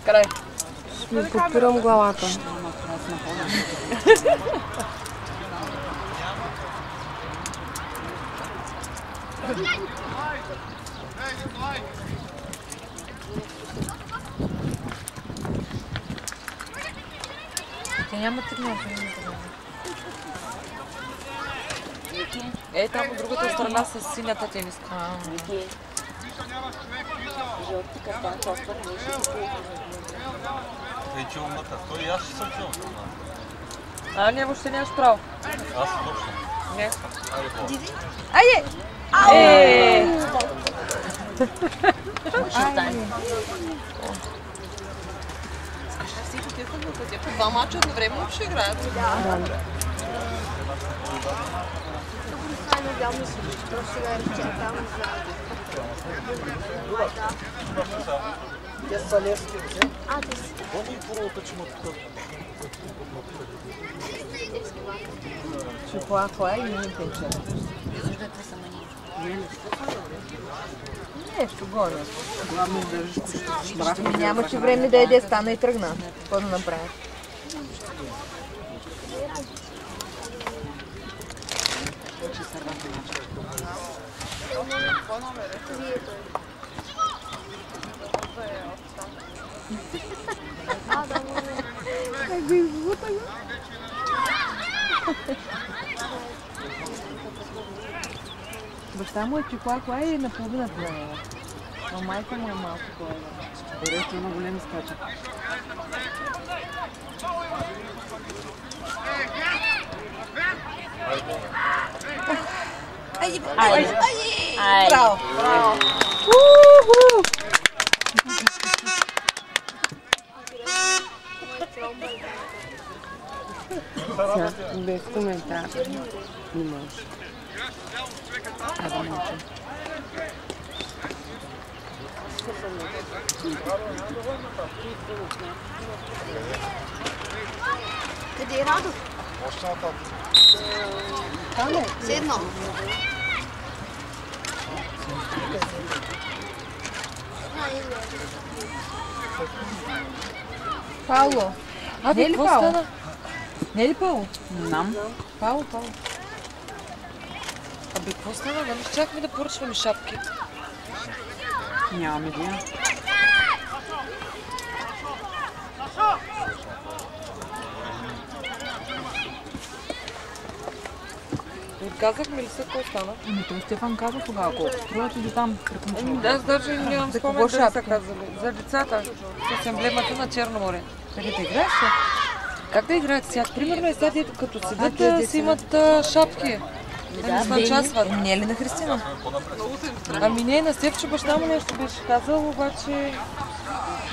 Край. Ще ми подпирам главата. Те няма тръгнал. Ей, там от другата страна с синята тениска. Жълти картон, чувства нещо. Тъй, че умната. Той и аз ще съм чул. Не, въобще нямаш право. Аз точно. Не. Айде! Два мача едновременно ще играят. Чухла, и не пече. Нещо горе. Главно държиш. Нямаше време да еде, стана и тръгна. Какво да направя? Как го избута го? Баща му е чухла и наполовина планера. А майка му е малко планера. Берете на големи скача. Айде! Браво! Без коментар. Не можеш. Да мълча. Къде е Радо? Още нататък. Там е. Седно. Пауло. Не е ли Пауло? Не е ли Пауло? Не знам. Пауло. Абе, какво стана? Нали чакаме да поръчваме шапки? Нямам идея. Казахме ли се какво стана? Той Стефан каза тогава колко струва ти до там прекъмчено. Аз даже нямам За спомен кого дали са шапки? казали. За децата. С емблемата на Черно море. Къде да играеш? Как да играят сега? Примерно сега дето като тези седят деца. си имат шапки. Да не смачасват. Не е ли на Христина? Ами не, на Севче баща му нещо беше казал, обаче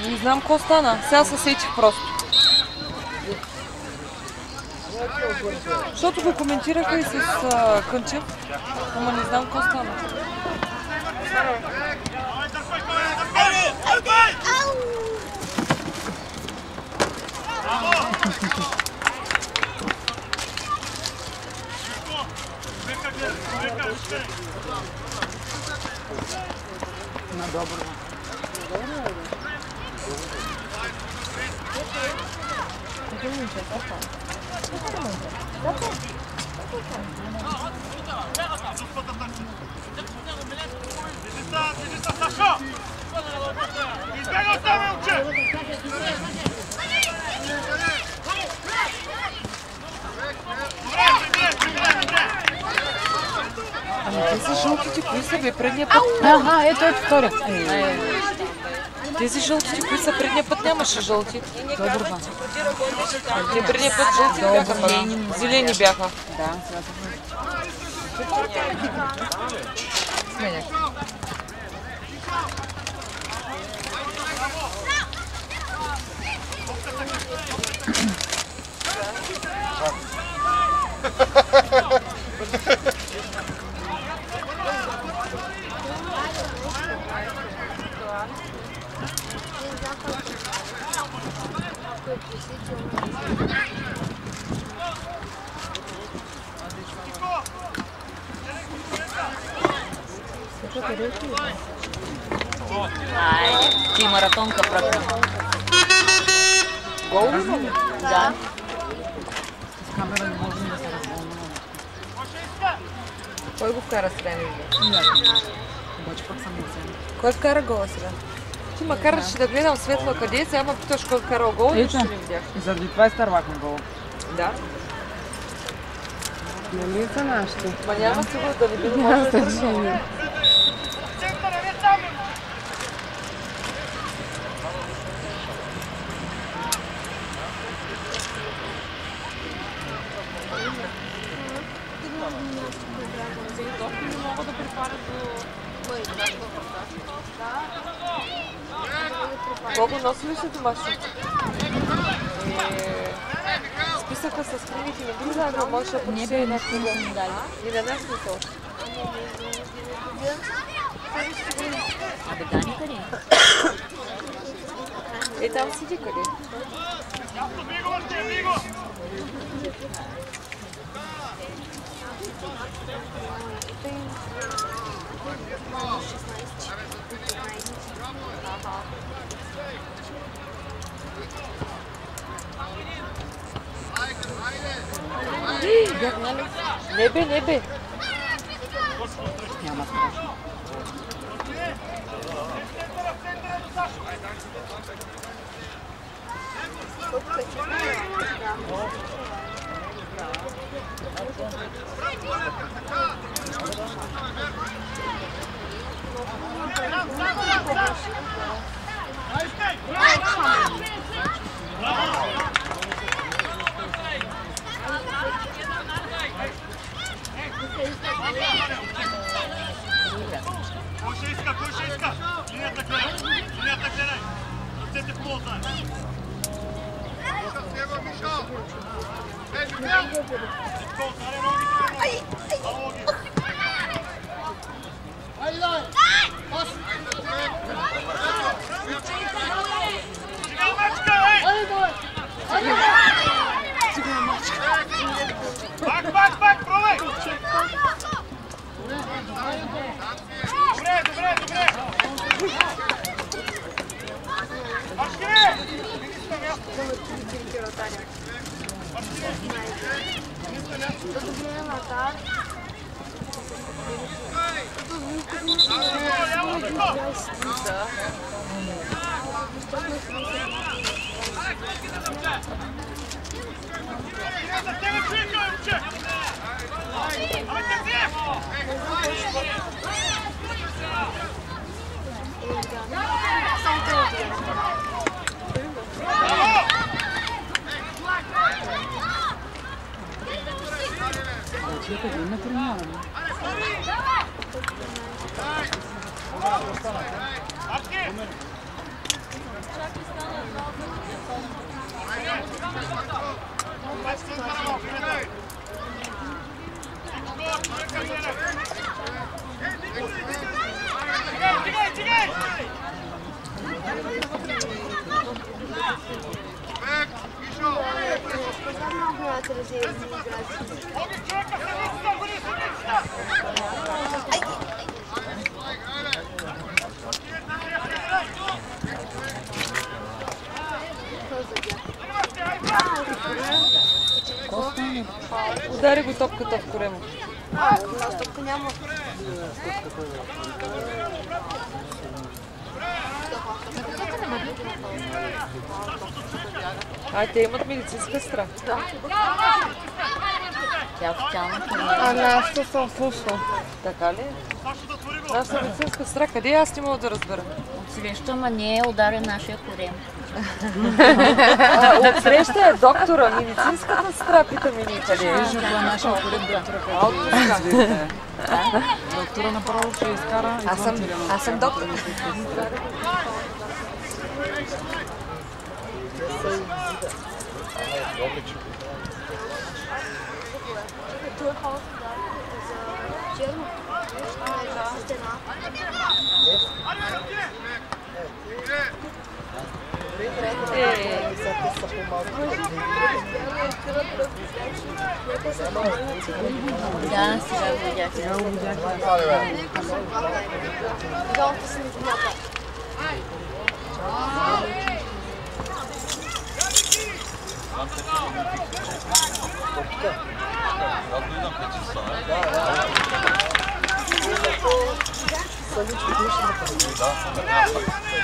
не знам какво стана. Сега се сетих просто. Защото го коментираха и с Кънчев, ама не знам какво стана. На добро. Тези жълтите, кои са бе предния път? Ето втория. Тези жълтите, кои са предния път, нямаше жълти. Той е друга. Те предния път жълти бяха, зелени бяха. Да, сега се сменяш. Айде, ти маратонка пръкна. Гол ли има? Да. С камера не можем да се развълнуваме. Кой го вкара сега, не виждам? Обаче пък съм оценен. Кой вкара гола сега? Ти ма караш да гледам светла къде е, сега ма питаш кой вкарал гол, нищо не видях. И заради това изтървахме гола. Да. Нали са нашите? Ма няма сигурно да видим, може да е тръгнал. Колко носи ли си домашно? Списъка с книгите не би заедно, може да почти една книга. И на нас не са. Абе, Дани къде? Е, там сиди къде? Не бе, не бе. Няма страшно. Кой ще иска? Кой ще иска? Линията гледай! Линията гледай! Ръцете в полза! Бак, пробай! Добре! Маршкине! Чека, да има трениране. Удари го топката в корема. Топка няма. Ай, те имат медицинска сестра. Тя официално А нашата съм слушна. Така ли? Нашата медицинска сестра, къде е? Аз не мога да разбера. отсреща, ама не е ударен нашия корем. Отсреща е доктора, медицинската сестра, питаме ни къде е. Вижда кой е нашия корем доктора, доктора направо ще изкара и Аз съм доктор. Черно. Стена. Да, сега го видях. Долу си не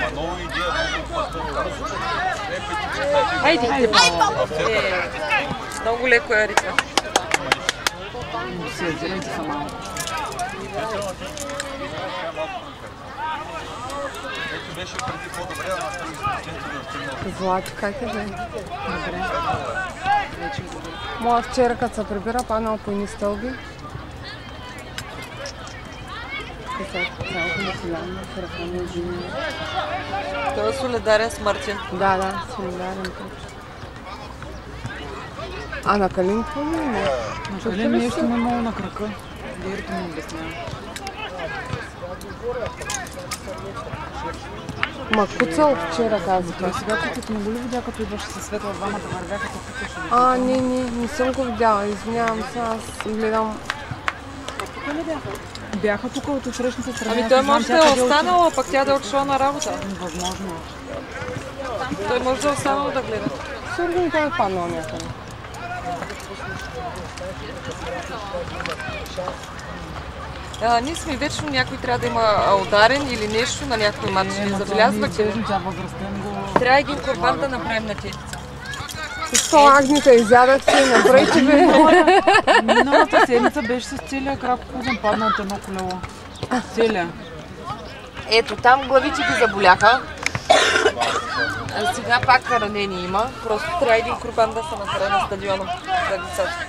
Ма много идея, много пъстър. Хайде! Много леко я ритма. Сезирайте са малко. Ето беше преди по-добре, а Злати, как е бе? Добре. Моя вчера, като се прибира, паднал по едни стълби. Цялото население се ръхваме жени. Той е солидарен с Мартин. Да, солидарен. А на Калин какво ли не? На Калин нещо ме много на крака. Дирето ми обяснява. Ма куцал вчера каза. Той сега като не го ли видя, като идваше със светла двамата вървяха, като куцаше? Не съм го видяла. Извинявам се, аз гледам. Тук ли бяха? Бяха тук от отсрещната страна. Ами той може да е останал, а пък тя да е отшла на работа. Възможно. Той може да е останал да гледа. Сигурно той е паднал някъде. Ние сме вечно някой трябва да има ударен или нещо на някой матч. Не забелязвате ли? Трябва един корбан да направим на тетица. Защо агните изядахте и направите бе? Миналата седмица беше с целия крак кузен падна от едно колело. Целия. Ето, там главите ги заболяха. А сега пак ранени има. Просто трябва един корбан да се направи на стадиона за децата.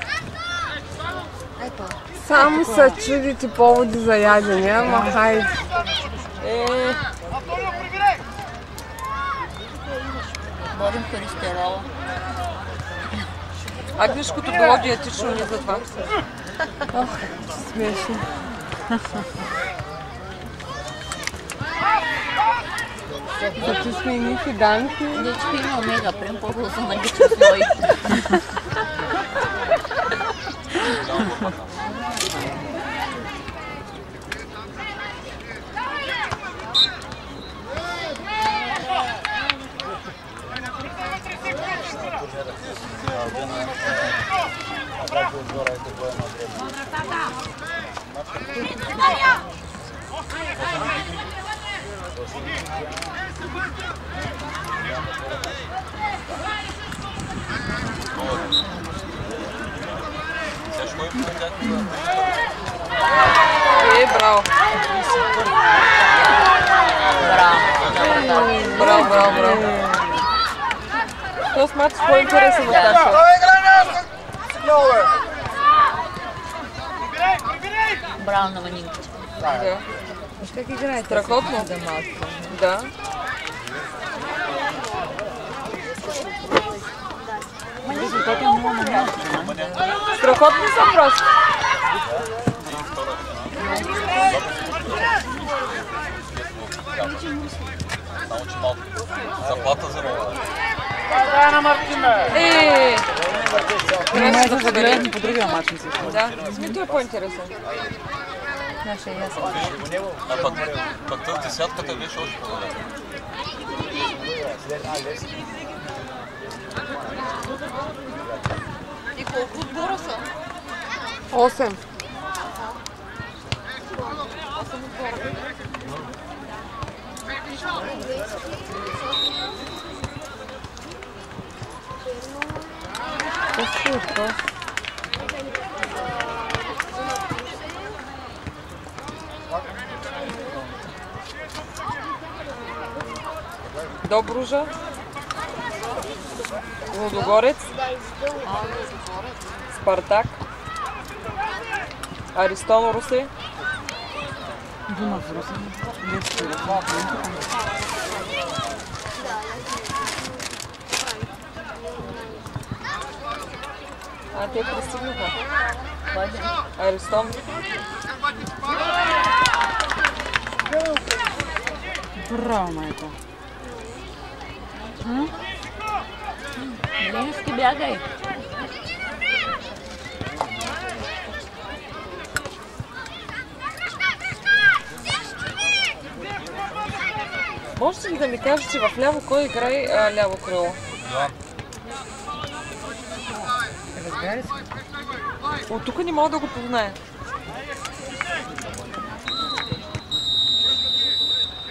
Само са чудите поводи за ядене, ама хайде. Борим холестерола. Агнешкото било диетично ни за това. Смешно. Зато сме и ние фиганки. Дечко има омега, прем по-хубаво на гични слои. Браво! Браво! Този матч е по-интересен от нашия. Браво на манимките. Да. Как играете? Страхотно. Да. Страхотни са просто. научи малко. Заплата за много. Май да гледам по другия мач, мисля. Да, смито е по-интересен. Наша е ясно. А пък тази десятката беше още по-добре. И колко отбора са? 8. Добружа, Лудогорец, Спартак, Аристон Русе, Дунав Русе. те пристигнаха. Аристон. Браво, майко. Ленски, бягай. Можете ли да ми кажете в ляво кой играе ляво крило? Разбира се. От тук не мога да го позная.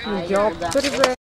Айде, Геоптери, бе.